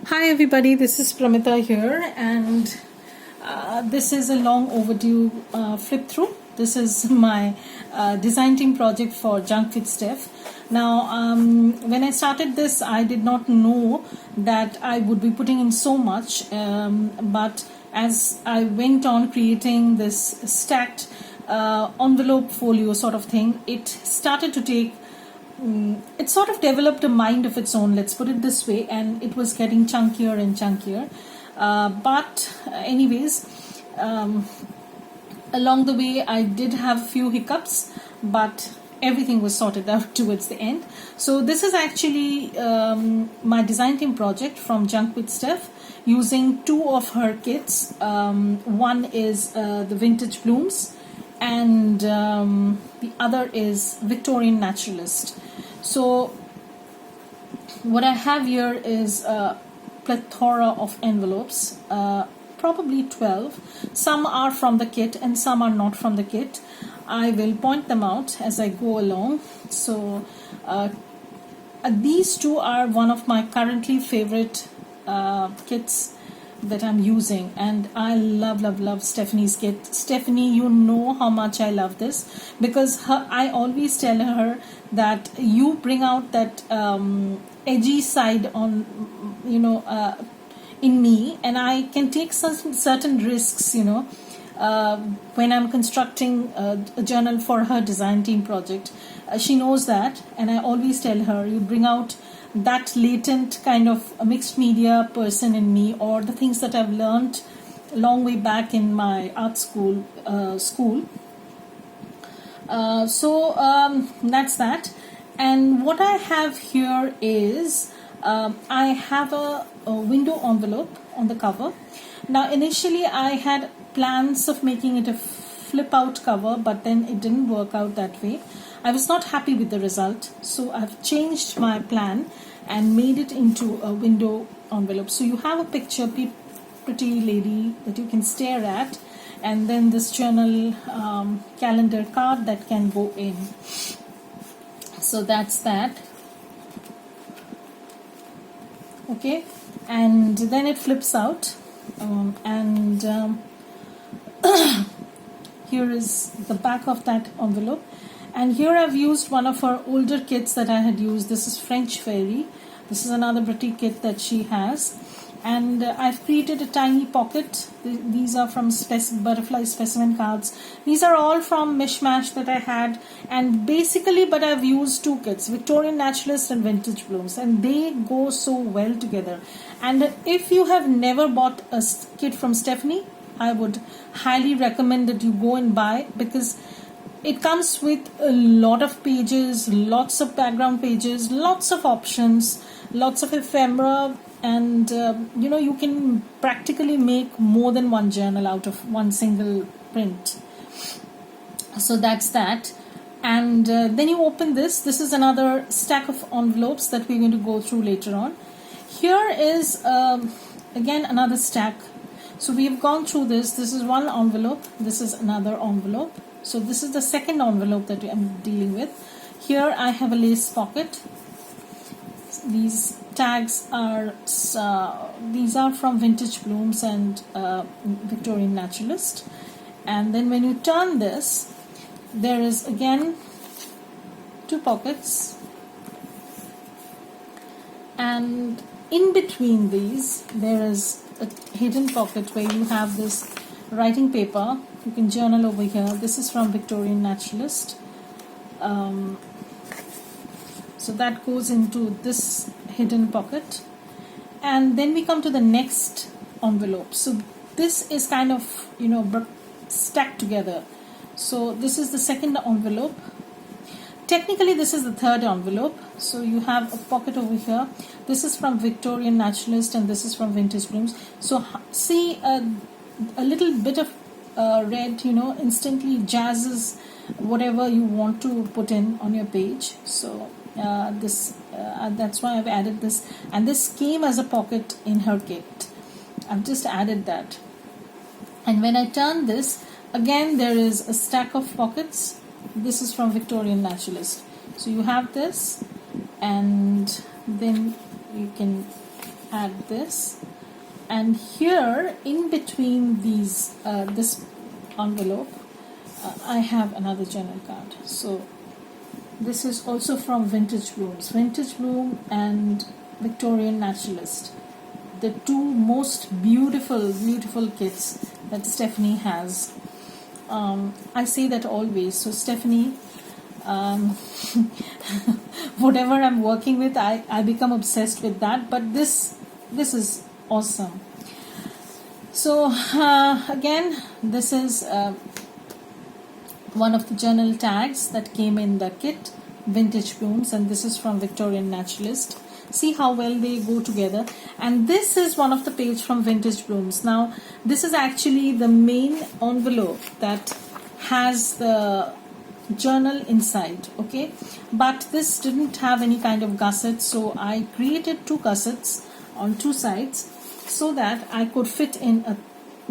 Hi everybody, this is Pramita here, and this is a long overdue flip through. This is my design team project for Junkwithsteph. Now, when I started this, I did not know that I would be putting in so much, but as I went on creating this stacked envelope folio sort of thing, it started to take it sort of developed a mind of its own, let's put it this way, and it was getting chunkier and chunkier. Anyways, along the way, I did have a few hiccups, but everything was sorted out towards the end. So, this is actually my design team project from Junkwithsteph using two of her kits. One is the Vintage Blooms, and the other is Victorian Naturalist. So what I have here is a plethora of envelopes, probably 12. Some are from the kit and some are not from the kit. I will point them out as I go along. So these two are one of my currently favorite kits that I'm using, and I love Stephanie's kit. Stephanie, you know how much I love this, because I always tell her that you bring out that edgy side on in me, and I can take certain risks, when I'm constructing a journal for her design team project. She knows that, and I always tell her, you bring out that latent kind of a mixed media person in me, or the things that I've learned a long way back in my art school. That's that. And what I have here is I have a window envelope on the cover. Now, initially I had plans of making it a flip out cover, but then it didn't work out that way. I was not happy with the result, so I've changed my plan and made it into a window envelope. So you have a picture, pretty lady that you can stare at, and then this journal calendar card that can go in. So that's that. Okay, and then it flips out, here is the back of that envelope. And here I've used one of her older kits that I had used. This is French Fairy. This is another pretty kit that she has. And I've created a tiny pocket. These are from butterfly specimen cards. These are all from mishmash that I had. And basically, but I've used two kits, Victorian Naturalist and Vintage Blooms. And they go so well together. And if you have never bought a kit from Stephanie, I would highly recommend that you go and buy, because it comes with a lot of pages, lots of background pages, lots of options, lots of ephemera, and you can practically make more than one journal out of one single print. So that's that. And then you open this. This is another stack of envelopes that we're going to go through later on. Here is again another stack. So we've gone through this. This is one envelope. This is another envelope. So this is the second envelope that I'm dealing with. Here I have a lace pocket. These tags are from Vintage Blooms and Victorian Naturalist. And then when you turn this, there is again two pockets, and in between these there is a hidden pocket where you have this writing paper. You can journal over here. This is from Victorian Naturalist. So that goes into this hidden pocket. And then we come to the next envelope. So this is kind of, stacked together. So this is the second envelope. Technically, this is the third envelope. So you have a pocket over here. This is from Victorian Naturalist and this is from Vintage Blooms. So see a little bit of red, instantly jazzes whatever you want to put in on your page. So that's why I've added this, and this came as a pocket in her kit. I've just added that. And when I turn this, again there is a stack of pockets. This is from Victorian Naturalist. So you have this, and then you can add this, and here in between these this envelope I have another journal card. So this is also from Vintage Blooms. Vintage Bloom and Victorian Naturalist, the two most beautiful kits that Stephanie has. I say that always. So Stephanie, whatever I'm working with, I become obsessed with that. But this is awesome. So again, this is one of the journal tags that came in the kit, Vintage Blooms, and this is from Victorian Naturalist. See how well they go together. And this is one of the page from Vintage Blooms. Now this is actually the main envelope that has the journal inside, okay, but this didn't have any kind of gusset, so I created two gussets on two sides so that I could fit in a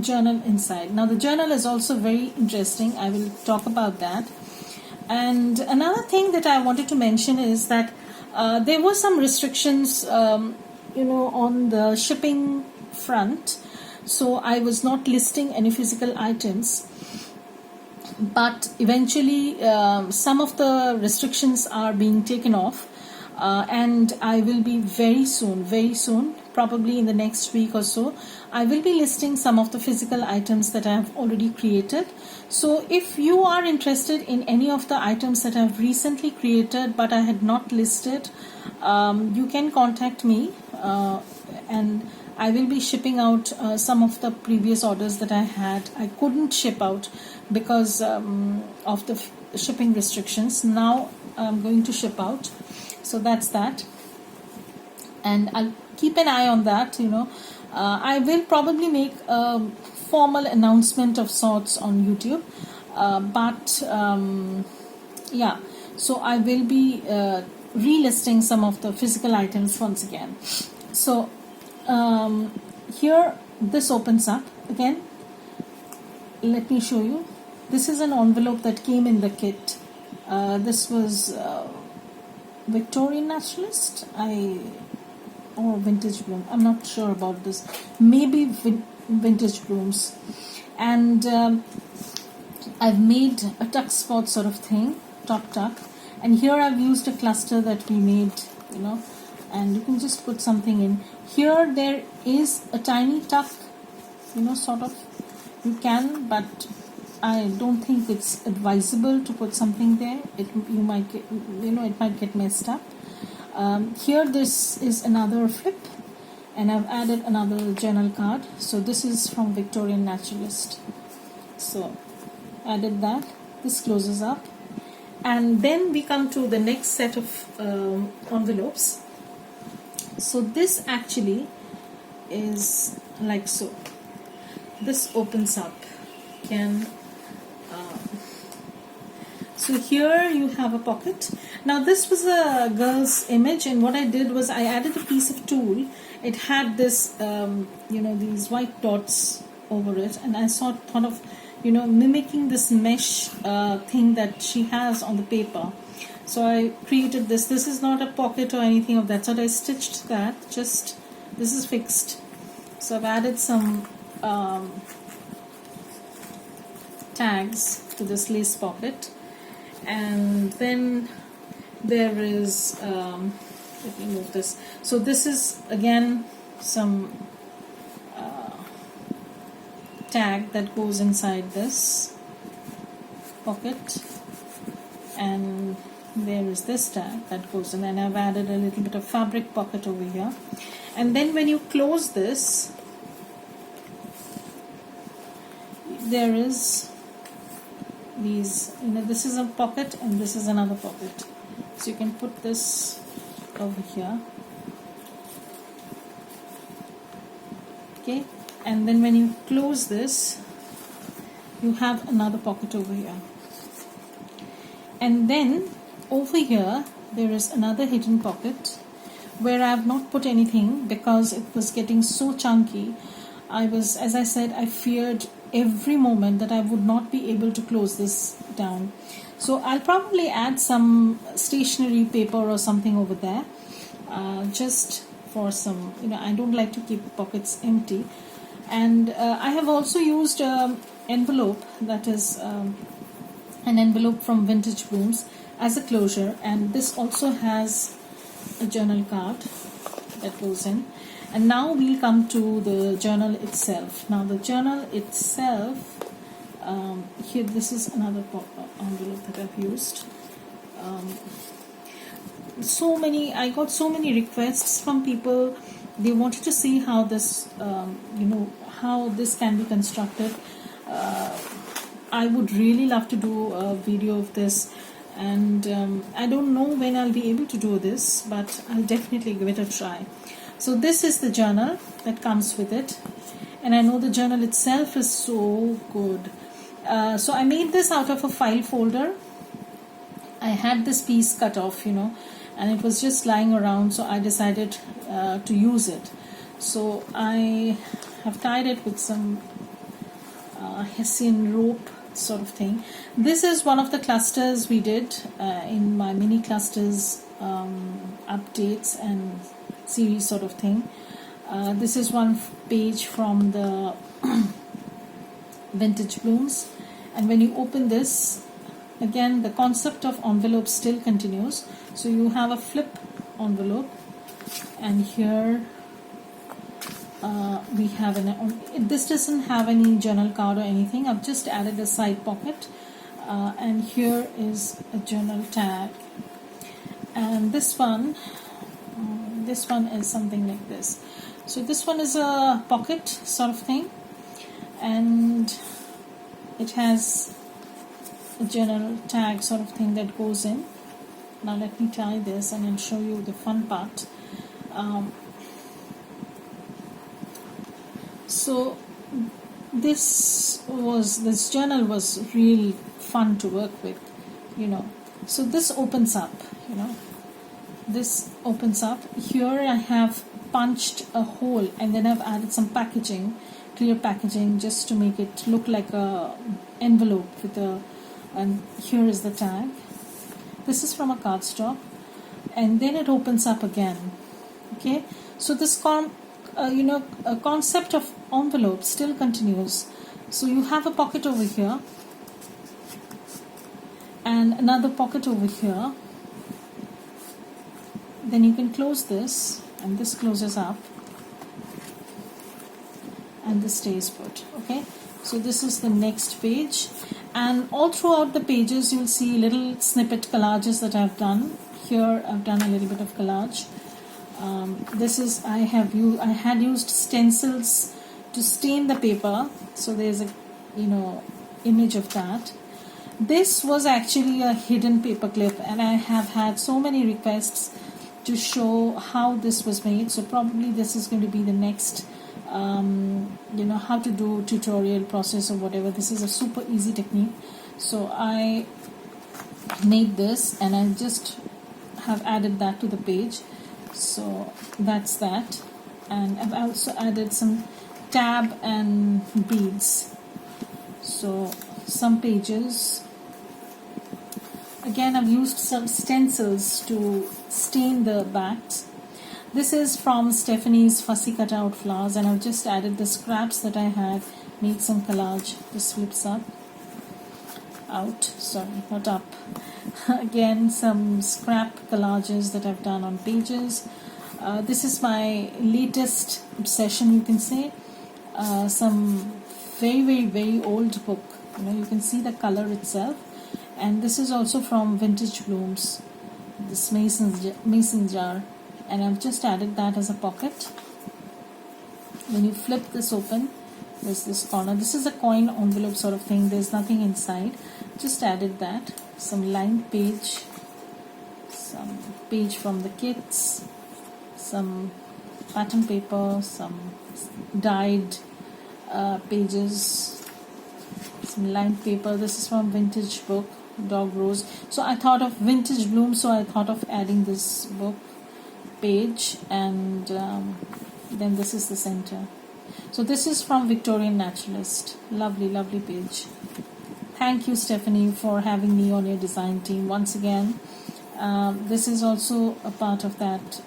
journal inside. Now the journal is also very interesting. I will talk about that. And another thing that I wanted to mention is that there were some restrictions on the shipping front, so I was not listing any physical items, but eventually some of the restrictions are being taken off, and I will be very soon, probably in the next week or so, I will be listing some of the physical items that I have already created. So if you are interested in any of the items that I have recently created but I had not listed, you can contact me, and I will be shipping out some of the previous orders that I had. I couldn't ship out because of the shipping restrictions. Now I'm going to ship out. So that's that. And I'll keep an eye on that. I will probably make a formal announcement of sorts on YouTube. Yeah, so I will be relisting some of the physical items once again. So here this opens up again. Let me show you. This is an envelope that came in the kit. This was Victorian Naturalist or Vintage Bloom. I'm not sure about this. Maybe Vintage Blooms. And I've made a tuck spot sort of thing, top tuck. And here I've used a cluster that we made, and you can just put something in. Here there is a tiny tuck, sort of. You can, but I don't think it's advisable to put something there. It might get messed up. Here this is another flip, and I've added another journal card. So this is from Victorian Naturalist. So added that. This closes up, and then we come to the next set of envelopes. So this actually is like so. This opens up. So here you have a pocket. Now this was a girl's image, and what I did was I added a piece of tulle. It had this these white dots over it, and I thought of mimicking this mesh thing that she has on the paper. So I created this. This is not a pocket or anything of that sort. I stitched that. Just this is fixed. So I've added some tags to this lace pocket, and then there is let me move this. So this is again some tag that goes inside this pocket, and there is this tag that goes in, and I've added a little bit of fabric pocket over here. And then when you close this, there is these, this is a pocket and this is another pocket. So you can put this over here. Okay, and then when you close this, you have another pocket over here. And then over here there is another hidden pocket where I have not put anything because it was getting so chunky. As I said, I feared every moment that I would not be able to close this down. So I'll probably add some stationery paper or something over there, just for some, I don't like to keep pockets empty. And I have also used envelope, that is an envelope from Vintage Blooms, as a closure, and this also has a journal card that goes in. And now we'll come to the journal itself. Now the journal itself, here, this is another envelope that I've used. I got so many requests from people. They wanted to see how this how this can be constructed. I would really love to do a video of this, and I don't know when I'll be able to do this, but I'll definitely give it a try. So this is the journal that comes with it, and I know the journal itself is so good. So I made this out of a file folder. I had this piece cut off, and it was just lying around, so I decided to use it. So I have tied it with some Hessian rope sort of thing. This is one of the clusters we did in my mini clusters updates and series sort of thing. This is one page from the Vintage Blooms, and when you open this, again the concept of envelope still continues. So you have a flip envelope, and here we have this doesn't have any journal card or anything. I've just added a side pocket, and here is a journal tag, and this one is something like this. So this one is a pocket sort of thing, and it has a journal tag sort of thing that goes in. Now let me tie this and I'll show you the fun part. So this journal was really fun to work with, So this opens up, This opens up. Here I have punched a hole, and then I've added some packaging, clear packaging, just to make it look like a envelope and here is the tag. This is from a cardstock, and then it opens up again. Okay, so this concept of envelope still continues. So you have a pocket over here and another pocket over here. Then you can close this, and this closes up, and this stays put. Okay, so this is the next page, and all throughout the pages you'll see little snippet collages that I've done. Here I've done a little bit of collage. I had used stencils to stain the paper, so there's a image of that. This was actually a hidden paper clip, and I have had so many requests to show how this was made. So probably this is going to be the next how to do tutorial process or whatever. This is a super easy technique. So I made this, and I just have added that to the page. So that's that, and I've also added some tab and beads. So some pages, again I've used some stencils to stain the backs. This is from Stephanie's Fussy Cutout Flowers, and I've just added the scraps that I had, made some collage. This flips up, out, sorry, not up. Again, some scrap collages that I've done on pages. This is my latest obsession, you can say. Some very, very, very old book. You can see the color itself. And this is also from Vintage Blooms, this mason jar. And I've just added that as a pocket. When you flip this open, there's this corner. This is a coin envelope sort of thing. There's nothing inside. Just added that. Some lined page, some page from the kits, some pattern paper, some dyed pages, some lined paper. This is from Vintage book, Dog Rose. So I thought of Vintage Bloom, so I thought of adding this book page, and then this is the center. So this is from Victorian Naturalist. Lovely, lovely page. Thank you, Stephanie, for having me on your design team once again. This is also a part of that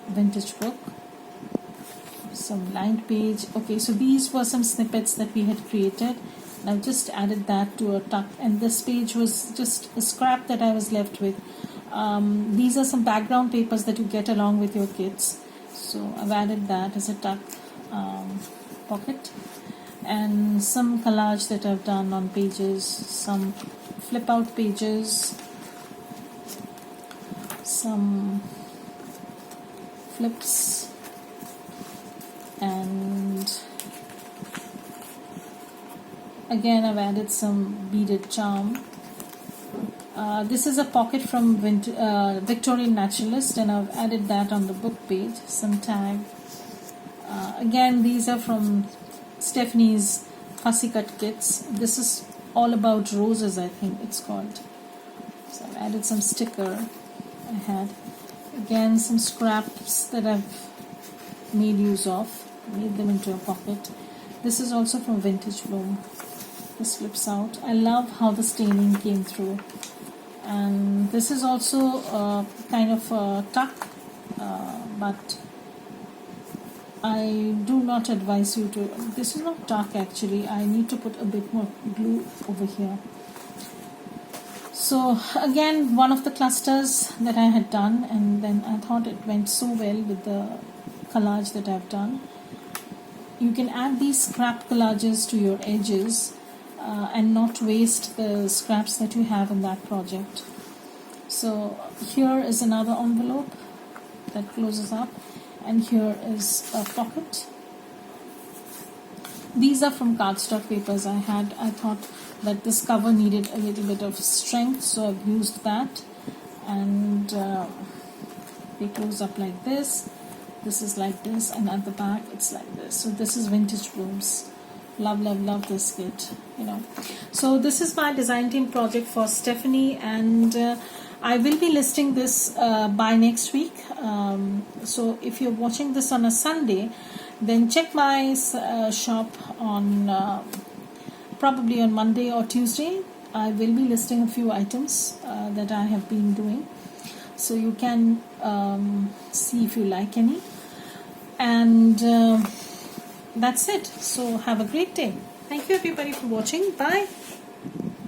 vintage book. Some lined page. Okay, so these were some snippets that we had created. And I've just added that to a tuck, and this page was just a scrap that I was left with. These are some background papers that you get along with your kits, so I've added that as a tuck pocket. And some collage that I've done on pages, some flip out pages, some flips, and again I've added some beaded charm. This is a pocket from Victorian Naturalist, and I've added that on the book page, some tag. Again, these are from Stephanie's fussy cut kits. This is all about roses, I think it's called. So I've added some sticker I had. Again, some scraps that I've made use of, made them into a pocket. This is also from Vintage Bloom. This flips out. I love how the staining came through. And this is also kind of a tuck, but I do not advise you to. This is not tuck actually. I need to put a bit more glue over here. So again, one of the clusters that I had done, and then I thought it went so well with the collage that I've done. You can add these scrap collages to your edges and not waste the scraps that you have in that project. So here is another envelope that closes up, and here is a pocket. These are from cardstock papers I had. I thought that this cover needed a little bit of strength, so I've used that, and they close up like this. This is like this, and at the back it's like this. So this is Vintage Blooms. Love, love, love this kit, you know. So this is my design team project for Stephanie, and I will be listing this by next week. So if you're watching this on a Sunday, then check my shop on probably on Monday or Tuesday. I will be listing a few items that I have been doing, so you can see if you like any. And that's it. So have a great day. Thank you everybody for watching. Bye.